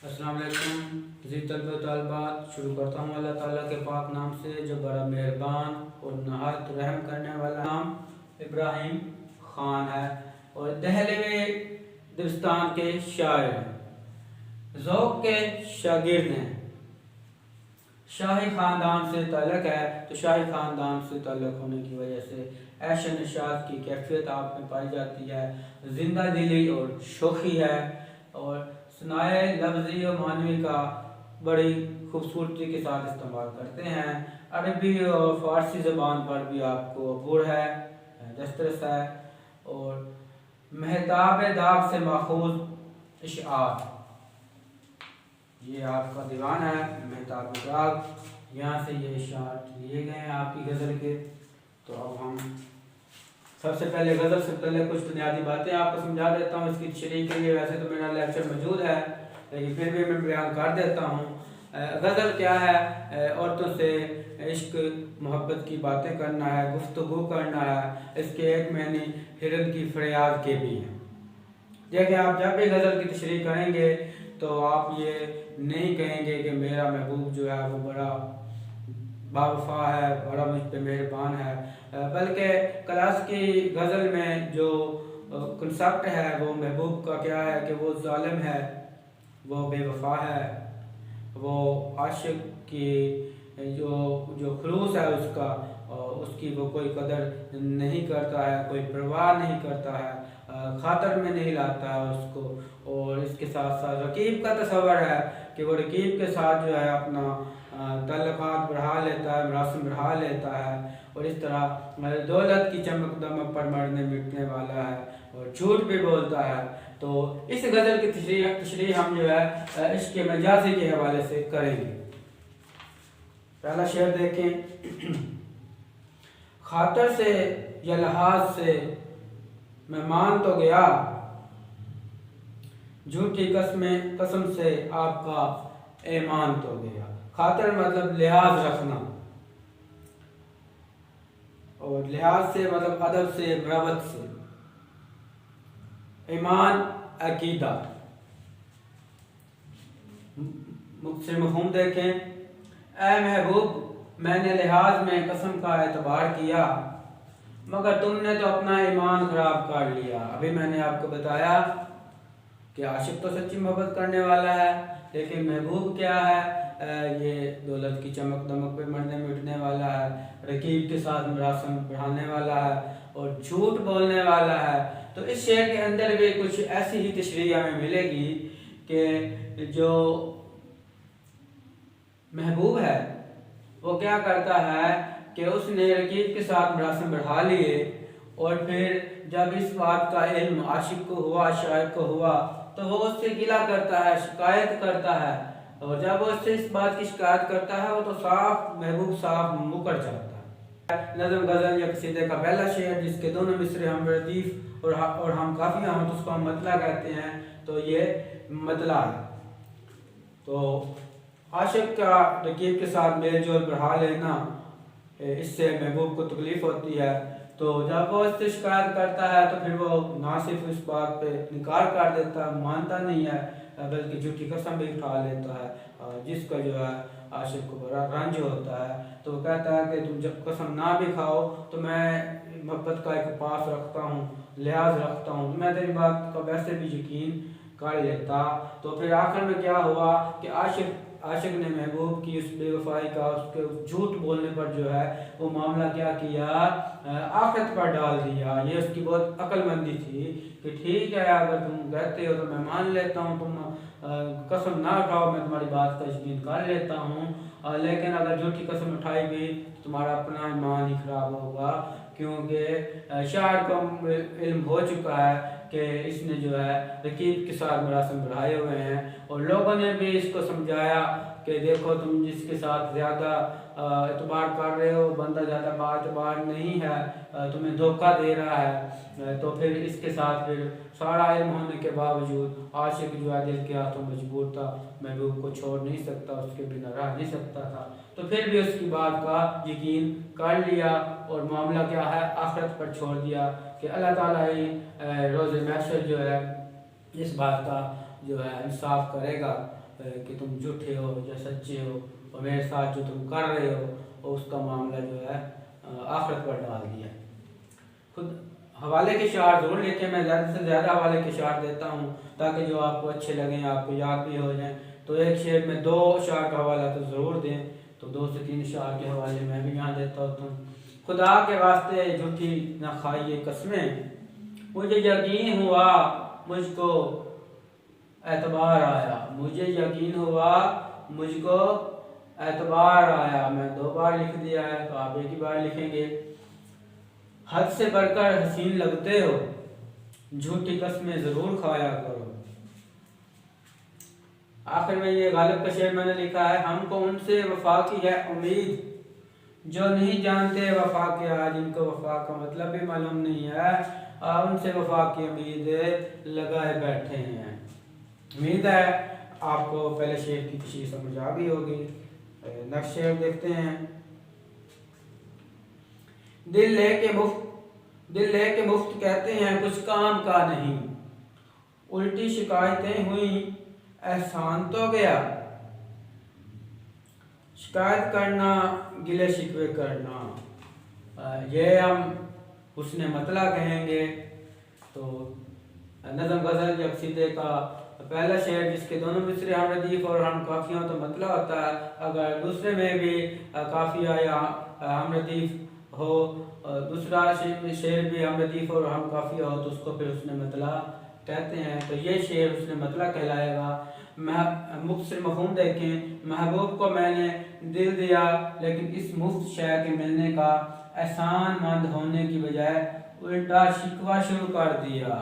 अस्सलाम वालेकुम जी तलबा तलबात। शुरू करता हूँ अल्लाह ताला के पाक नाम से जो बड़ा मेहरबान और नहायत रहम करने वाला। नाम इब्राहिम ख़ान है और दहलवे दिवस्तान के शायर हैं, ज़ौक़ के शागिर्द हैं। शाही ख़ानदान से ताल्लुक़ है तो शाही ख़ानदान से ताल्लुक़ होने की वजह से ऐश नशात की कैफियत आप में पाई जाती है, ज़िंदा दिली और शोखी है और सुनाए लफ्ज़ी और मानवी का बड़ी खूबसूरती के साथ इस्तेमाल करते हैं। अरबी और फ़ारसी ज़बान पर भी आपको अबूर है, दस्तरस है और महताब दाग से माखूज़ इशार, ये आपका दीवान है महताब दाग, यहाँ से ये इशार लिए गए हैं आपकी गज़ल के। तो अब हम सबसे पहले गज़ल से पहले कुछ बुनियादी बातें आपको समझा देता हूँ इसकी तशरीह के लिए। वैसे तो मेरा लेक्चर मौजूद है लेकिन फिर भी मैं बयान कर देता हूँ। गज़ल क्या है? औरतों से इश्क मोहब्बत की बातें करना है, गुफ्तगू करना है। इसके एक महीने हिरन की फरियाद के भी हैं। देखिए, आप जब भी गज़ल की तशरीह करेंगे तो आप ये नहीं कहेंगे कि मेरा महबूब जो है वो बड़ा बावफा है, बड़ा मुझ पर मेहरबान है, बल्कि क्लास की गज़ल में जो कंसेप्ट है वो महबूब का क्या है कि वो जालिम है, वो बेवफा है, वो आशिक की जो जो खुलूस है उसका उसकी वो कोई कदर नहीं करता है, कोई परवाह नहीं करता है, खातर में नहीं लाता है उसको। और इसके साथ साथ रकीब का तस्वर है कि वो रकीब के साथ जो है अपना तल्लुकात बढ़ा लेता है, मरासिम बढ़ा लेता है और इस तरह दौलत की चमक दमक पर मरने मिटने वाला है और झूठ भी बोलता है। तो इस गज़ल की तशरीह हम जो है इसके मजाजी के हवाले से करेंगे। पहला शेर देखें। खातर से या लिहाज से मैं मान तो गया, झूठी कसम से आपका ईमान तो गया। खातर मतलब लिहाज रखना और लिहाज से मतलब अदब से, मरवत से। ईमान अकीदा से मफ़हूम देखें। ए महबूब, मैंने लिहाज में कसम का एतबार किया मगर तुमने तो अपना ईमान खराब कर लिया। अभी मैंने आपको बताया कि आशिक तो सच्ची मोहब्बत करने वाला है लेकिन महबूब क्या है, ये दौलत की चमक दमक पे मरने मिटने वाला है, रकीब के साथ मरासम बढ़ाने वाला है और झूठ बोलने वाला है। तो इस शेर के अंदर भी कुछ ऐसी ही तशरीह हमें मिलेगी कि जो महबूब है वो क्या करता है कि उसने रकीब के साथ मरासम बढ़ा लिए और फिर जब इस बात का इल्म आशिक को हुआ, शायर को हुआ, तो वो उससे गिला करता है, शिकायत करता है और जब वो उससे इस बात की शिकायत करता है वो तो साफ महबूब साफ मुकर जाता है। नज़म गज़ल या कसीदे का पहला शेर जिसके दोनों मिसरे हम रदीफ और हम काफिया हम तो उसको हम मतला कहते हैं, तो ये मतला है। तो आशिक का रकीब के साथ मेल जोल बढ़ा लेना, इससे महबूब को तकलीफ़ होती है। तो जब वो इससे शिकायत करता है तो फिर वो ना सिर्फ इस बात पे इनकार कर देता है, मानता नहीं है, बल्कि झूठी कसम भी उठा लेता है जिसका जो है आशिक को बड़ा रंज होता है। तो वो कहता है कि तुम जब कसम ना भी खाओ तो मैं मोहब्बत का एक पास रखता हूँ, लिहाज रखता हूँ, मैं तेरी बात का वैसे भी यकीन कर लेता। तो फिर आखिर में क्या हुआ कि आशिक ने महबूब की उस बेवफाई का, उसके झूठ बोलने पर जो है वो मामला क्या किया, आखिरत पर डाल दिया। ये उसकी बहुत अक्लमंदी थी कि ठीक है अगर तुम कहते हो तो मैं मान लेता हूँ, तुम कसम ना उठाओ मैं तुम्हारी बात का यकीन कर लेता हूँ, लेकिन अगर झूठी कसम उठाई गई तो तुम्हारा अपना ईमान ही खराब होगा। क्योंकि शायर को इल्म हो चुका है कि इसने जो है रकीब के साथ मरासम बढ़ाए हुए हैं और लोगों ने भी इसको समझाया कि देखो तुम जिसके साथ ज़्यादा एतबार कर रहे हो बंदा ज़्यादा बातबार नहीं है, तुम्हें धोखा दे रहा है। तो फिर इसके साथ फिर सारा इल्म होने के बावजूद आशिक जो है दिल के हाथों मजबूर था, महबूब को छोड़ नहीं सकता, उसके बिना रह नहीं सकता था। तो फिर भी उसकी बात का यकीन कर लिया और मामला क्या है आखिरत पर छोड़ दिया कि अल्लाह ताला ही रोज़े महशर जो है इस बात का जो है इंसाफ करेगा कि तुम झूठे हो या सच्चे हो, और मेरे साथ जो तुम कर रहे हो और उसका मामला जो है आखिरत पर डाल दिया। खुद हवाले के शार ज़रूर लिखें, मैं ज़्यादा से ज़्यादा हवाले के शार देता हूँ ताकि जो आपको अच्छे लगें, आपको याद भी हो जाएं। तो एक शेर में 2 शार का हवाला तो ज़रूर दें, तो 2 से 3 शार के हवाले मैं भी यहाँ देता होता हूँ। खुदा के वास्ते झूठी न खाइए कसमें, मुझे यकीन हुआ मुझको एतबार आया, मुझे यकीन हुआ मुझको एतबार आया। मैं 2 बार लिख दिया है तो आप 1 ही बार लिखेंगे। हद से बढ़कर हसीन लगते हो, झूठी कस्में ज़रूर खाया करो। आखिर में ये गालिब का शेर मैंने लिखा है, हमको उनसे वफा की है उम्मीद जो नहीं जानते वफा क्या, जिनको वफा का मतलब भी मालूम नहीं है, उनसे वफा की उम्मीद लगाए बैठे हैं। उम्मीद है आपको पहले शेर की तशरीह समझ आ गई होगी। नेक्स्ट शेर देखते हैं। दिल लेके मुफ्त कहते हैं कुछ काम का नहीं, उल्टी शिकायतें हुई एहसान तो गया। शिकायत करना, गिले शिकवे करना, ये हम हुस्न मतला कहेंगे। तो नज़म गज़ल या कसीदे का पहला शेर जिसके दोनों मिसरे हम रदीफ और हम काफिया तो मतला होता है, अगर दूसरे में भी काफिया या हम रदीफ हो, दूसरा शेर भी हम रदीफ और हम काफिया हो, तो उसको फिर हुस्न मतला कहते हैं। तो ये शेर हुस्न मतला कहलाएगा। मुख्तसर मफ़हूम देखें, महबूब को मैंने दिल दिया लेकिन इस मुफ्त शय के मिलने का एहसान मंद होने की बजाय उल्टा शिकवा शुरू कर दिया।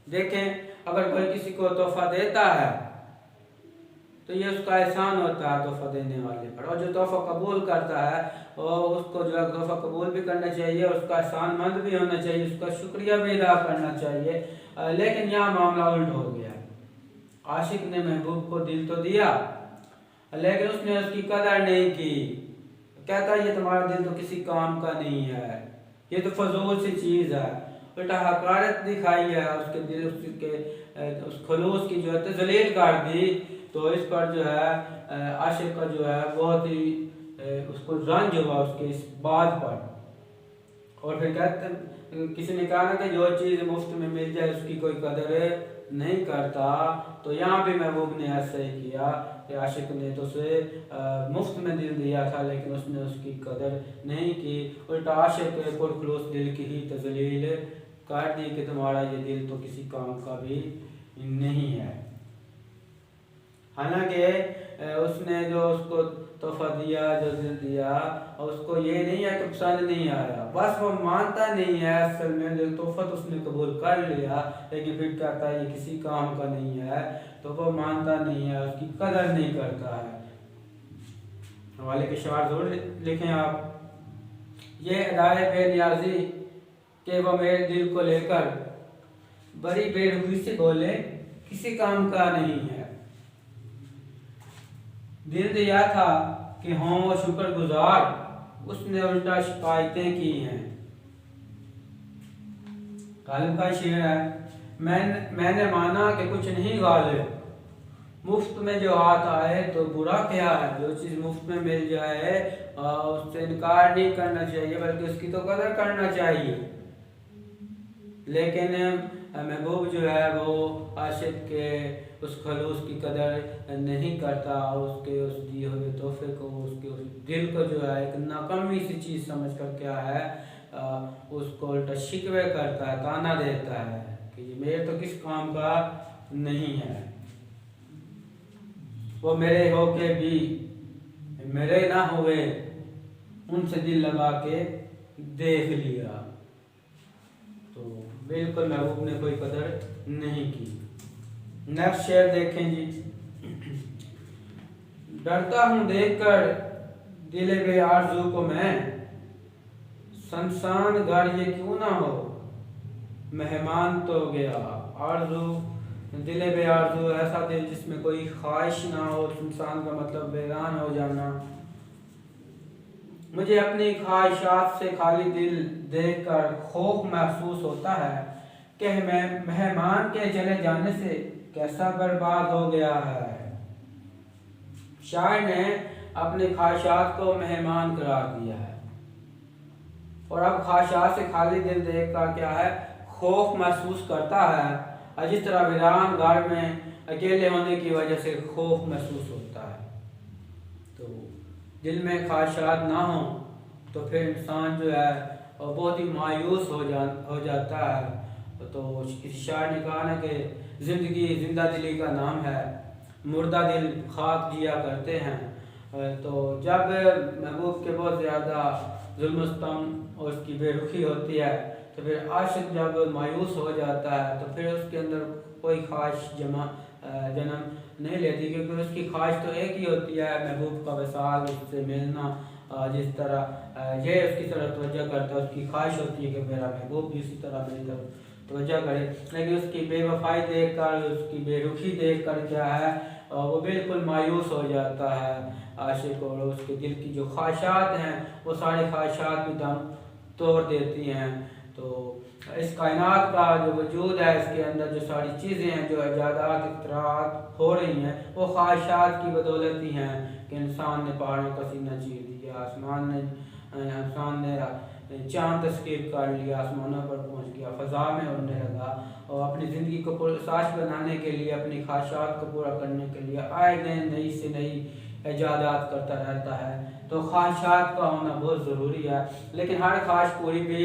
देखें, अगर कोई किसी को तोहफा देता है तो ये उसका एहसान होता है तोहफा देने वाले पर, और जो तोहफा कबूल करता है और उसको जो है तोहफा कबूल भी करना चाहिए, उसका एहसान मंद भी होना चाहिए, उसका शुक्रिया भी अदा करना चाहिए। लेकिन यहाँ मामला उल्ट हो गया। आशिक ने महबूब को दिल तो दिया लेकिन उसने उसकी कदर नहीं की। कहता ये तुम्हारा दिल तो किसी काम का नहीं है, ये तो फजूल सी चीज़ है। उल्टा हकारत दिखाई है, उसके दिल उस खलूस की जो है तजलील कर दी। तो इस पर जो है आशिक का जो है बहुत ही उसको रंज हुआ उसके इस बात पर। और फिर कहते किसी ने कहा ना कि जो चीज़ मुफ्त में मिल जाए उसकी कोई कदर नहीं करता, तो यहाँ भी महबूब ने ऐसा ही किया कि आशिक ने तो उसे मुफ्त में दिल दिया था लेकिन उसने उसकी कदर नहीं की। उल्टा आशिक पुरखलूस दिल की ही तजलील कर दी कि तुम्हारा ये दिल तो किसी काम का भी नहीं है। हालांकि उसने जो उसको तोहफा दिया, जो दिल दिया, और उसको ये नहीं है कि पसंद नहीं आया, बस वो मानता नहीं है असल में। जो तोहफा तो उसने कबूल कर लिया लेकिन फिर कहता है ये किसी काम का नहीं है, तो वो मानता नहीं है, उसकी कदर नहीं करता है। हवाले के शार जरूर लिखें आप। ये अदाए बेनियाजी कि वो मेरे दिल को लेकर बड़ी बेरुखी से बोले किसी काम का नहीं है। दिल दिया था कि हों वो शुक्रगुजार, उसने उल्टा शिकायतें की हैं। गालिब का शेर है, मैंने माना कि कुछ नहीं गालिब, मुफ्त में जो हाथ आए तो बुरा क्या है। जो चीज़ मुफ्त में मिल जाए उससे इनकार नहीं करना चाहिए बल्कि उसकी तो कदर करना चाहिए। लेकिन महबूब जो है वो आशिक के उस खलूस की कदर नहीं करता, उसके उस दिए हुए तोहफे को, उसके उस दिल को जो है एक नाकामी सी चीज़ समझ कर क्या है उसको उल्टा शिकवे करता है, ताना देता है कि ये मेरे तो किस काम का नहीं है। वो मेरे हो के भी मेरे ना हुए, उनसे दिल लगा के देख लिया। तो बिल्कुल महबूब ने कोई कदर नहीं की। नेक्स्ट शेर देखें जी। डरता हूँ देखकर दिले बेआरज़ू को मैं, संसान घर ये क्यों ना हो, मेहमान तो गया। आरज़ू, दिले बेआरज़ू, ऐसा दिल जिसमें कोई ख्वाहिश ना हो। संसान का मतलब वीरान हो जाना। मुझे अपनी ख्वाहिशात से खाली दिल देखकर खौफ महसूस होता है कि मैं मेहमान के चले जाने से कैसा बर्बाद हो गया है। शायर ने अपनी ख्वाहिशात को मेहमान करार दिया है और अब ख्वाहिशात से खाली दिल देख कर क्या है, खौफ महसूस करता है। और जिस तरह वीरान घर में अकेले होने की वजह से खौफ महसूस होता है, तो दिल में ख्वाहिशात ना हो तो फिर इंसान जो है और बहुत ही मायूस हो जाता है। तो किसी शायर ने कहा ना कि ज़िंदगी जिंदा दिली का नाम है, मुर्दा दिल खाक जिया करते हैं। तो जब महबूब के बहुत ज़्यादा जुल्म सितम और उसकी बेरुखी होती है तो फिर आशिक जब मायूस हो जाता है तो फिर उसके अंदर कोई ख्वाहिश जन्म नहीं लेती, क्योंकि उसकी ख्वाहिश तो एक ही होती है, महबूब का वसाल, उससे मिलना। जिस तरह ये उसकी तरफ तवज्जो करता है, उसकी ख्वाहिश होती है कि मेरा महबूब भी इसी तरह मेरी तरफ तवज्जो करे। लेकिन उसकी बेवफाई देख कर, उसकी बेरुखी देख कर क्या है, वो बिल्कुल मायूस हो जाता है आशिक, और उसके दिल की जो ख्वाहिशात हैं वो सारी ख्वाहिशात भी दम तोड़ देती हैं। तो इस कायनात का जो वजूद है, इसके अंदर जो सारी चीज़ें हैं, जो इजादात इख्तरात हो रही हैं, वो ख्वाहिशात की बदौलत ही हैं कि इंसान ने पहाड़ों का सीना चीर दिया, इंसान ने चांद तस्कीर कर लिया, आसमानों पर पहुंच गया, फ़ज़ा में उड़ने लगा और अपनी ज़िंदगी को पुरसाश बनाने के लिए, अपनी ख्वाहिशात को पूरा करने के लिए आए दिन नई से नई इजादात करता रहता है। तो ख्वाहिशात का होना बहुत ज़रूरी है, लेकिन हर ख्वाहिश पूरी भी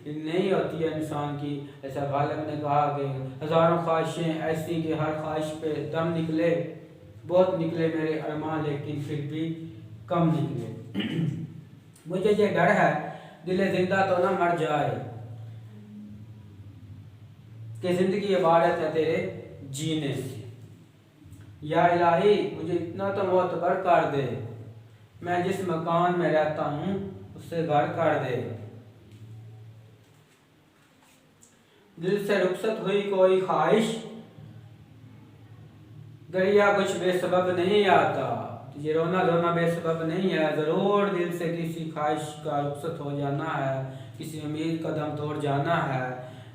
नहीं होती है इंसान की। ऐसा गालिब ने कहा कि हज़ारों ख्वाहिशें ऐसी कि हर ख्वाहिश पे दम निकले, बहुत निकले मेरे अरमान, लेकिन फिर भी कम निकले। मुझे ये डर है दिल जिंदा तो ना मर जाए, कि ज़िंदगी इबारत है तेरे जीने से। या इलाही मुझे इतना तो मोतबर कर दे, मैं जिस मकान में रहता हूँ उससे घर कर दे। दिल से रुखसत हुई कोई ख्वाहिश, गरिया कुछ बेसबब नहीं आता। ये रोना धोना बेसबब नहीं है, ज़रूर दिल से किसी ख्वाहिश का रुखसत हो जाना है, किसी उम्मीद का दम तोड़ जाना है।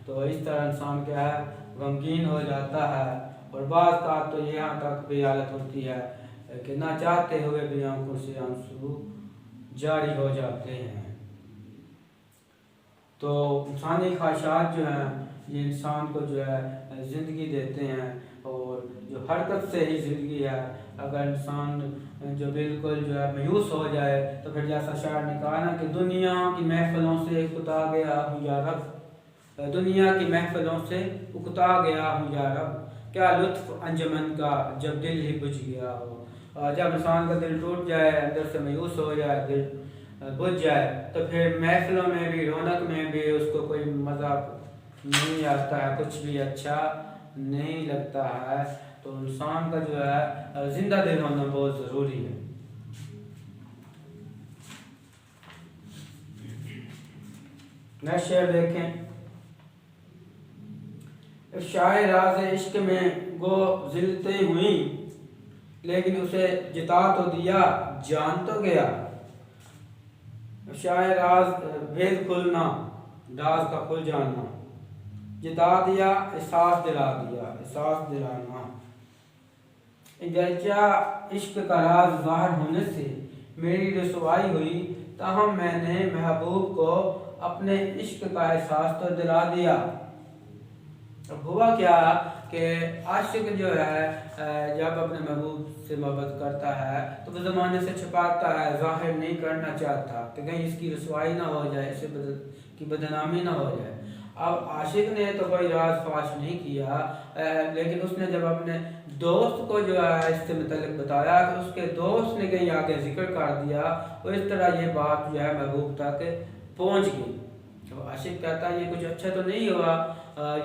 तो इस तरह इंसान क्या है, गमगीन हो जाता है। और बाज़ का तो यहाँ तक भी हालत होती है कि ना चाहते हुए भी आंखों से आंसू जारी हो जाते हैं। तो इंसानी ख्वाहिशात जो हैं ये इंसान को जो है ज़िंदगी देते हैं, और जो हरकत से ही ज़िंदगी है। अगर इंसान जो बिल्कुल जो है मायूस हो जाए तो फिर जैसा शायर ने कहा ना कि दुनिया की महफिलों से उकता गया हूँ या रब, दुनिया की महफिलों से उकता गया हूँ या रब, क्या लुत्फ़ अंजमन का जब दिल ही बुझ गया हो। जब इंसान का दिल टूट जाए, अंदर से मायूस हो जाए, दिल बुझ जाए, तो फिर महफिलों में भी, रौनक में भी उसको कोई मज़ा नहीं आता है, कुछ भी अच्छा नहीं लगता है। तो इंसान का जो है जिंदा दिल होना बहुत ज़रूरी है। नेक्स्ट शेर देखें। शायर राज़ इश्क में गो जिलते हुई, लेकिन उसे जिता तो दिया, जान तो गया। शायर राज भेद खुलना, राज का खुल जाना, जिता दिया, एहसास दिला दिया, एहसास दिलाना। गरचा इश्क का राज ज़ाहिर होने से मेरी रसवाई हुई, ताहम मैंने महबूब को अपने इश्क का एहसास तो दिला दिया। अब हुआ क्या कि आशिक जो है जब अपने महबूब से मोहब्बत करता है तो वो ज़माने से छुपाता है, ज़ाहिर नहीं करना चाहता कि कहीं इसकी रसवाई ना हो जाए, इसे की बदनामी ना हो जाए। अब आशिक ने तो कोई राज फाश नहीं किया, लेकिन उसने जब अपने दोस्त को जो है इससे मतलब बताया तो उसके दोस्त ने कहीं आगे जिक्र कर दिया, और इस तरह ये बात जो है महबूब तक पहुँच गई। तो आशिक कहता है ये कुछ अच्छा तो नहीं हुआ,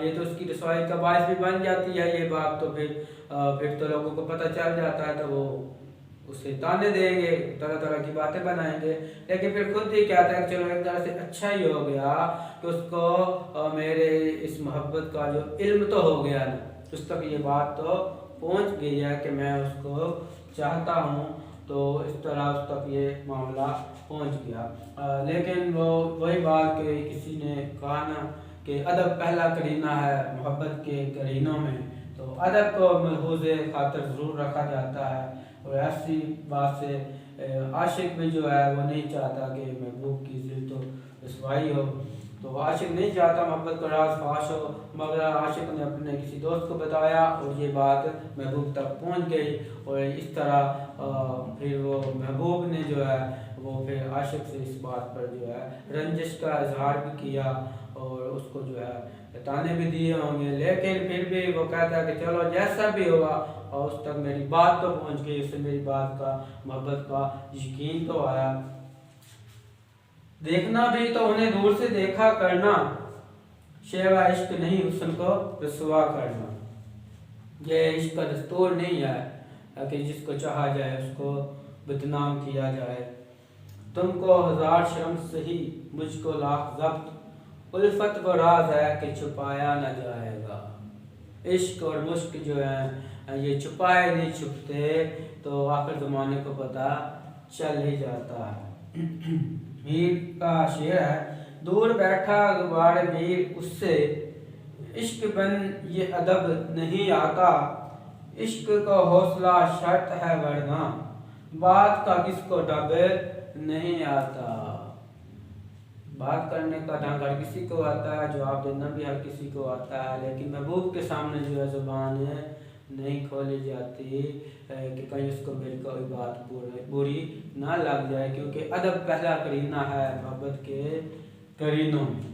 ये तो उसकी रसवाई का बायस भी बन जाती है ये बात। तो फिर तो लोगों को पता चल जाता है, तो वो उसे ताने देंगे, तरह तरह की बातें बनाएंगे। लेकिन फिर खुद ही कहता है कि चलो एक तरह से अच्छा ही हो गया कि उसको मेरे इस मोहब्बत का जो इल्म तो हो गया ना, उस तक ये बात तो पहुंच गई है कि मैं उसको चाहता हूँ। तो इस तरह उस तक ये मामला पहुंच गया। लेकिन वो वही बात कि किसी ने कहा ना कि अदब पहला करीना है मोहब्बत के करीनों में, तो अदब को मलहूज़ खातर ज़रूर रखा जाता है। और ऐसी बात से आशिक भी जो है वो नहीं चाहता कि महबूब की जिल्द तो रसवाई हो। तो आशिक नहीं चाहता मोहब्बत का राज फाश हो, मगर आशिक ने अपने किसी दोस्त को बताया और ये बात महबूब तक पहुंच गई। और इस तरह फिर वो महबूब ने जो है वो फिर आशिक से इस बात पर जो है रंजिश का इजहार भी किया और उसको जो है ताने भी दिए होंगे, लेकिन फिर भी वो कहता है कि चलो जैसा भी होगा, और उस तक मेरी बात तो पहुंच गई, उससे मेरी बात का मोहब्बत का यकीन तो आया। देखना भी तो उन्हें दूर से देखा करना, शेवा इश्क नहीं हुस्न को रसवा करना। ये इश्क का दस्तूर नहीं है कि जिसको चाहा जाए उसको बदनाम किया जाए। तुमको हजार शर्म सही, मुझको लाख जब्त, उल्फत वो राज है कि छुपाया न जाएगा। इश्क और मुश्क जो है ये छुपाए नहीं छुपते, तो आखिर ज़माने को पता चल ही जाता है। मीर का शेर है, दूर बैठा गुबार मीर उससे, इश्क बन ये अदब नहीं आता। इश्क का हौसला शर्त है वरना, बात का किसको डब नहीं आता। बात करने का ढंग हर किसी को आता है, जवाब देना भी हर किसी को आता है, लेकिन महबूब के सामने जो है ज़ुबान नहीं खोली जाती कि कहीं उसको मेरी कोई बात बुरी ना लग जाए, क्योंकि अदब पहला करीना है मोहब्बत के करीनों में।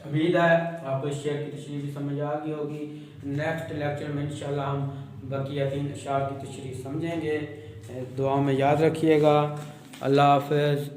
उम्मीद है आपको इस शेर की तशरीह भी समझ आ गई होगी। नेक्स्ट लेक्चर में इंशाल्लाह हम बकिया 3 अशार की तशरीह समझेंगे। दुआ में याद रखिएगा। अल्लाह हाफ़िज़।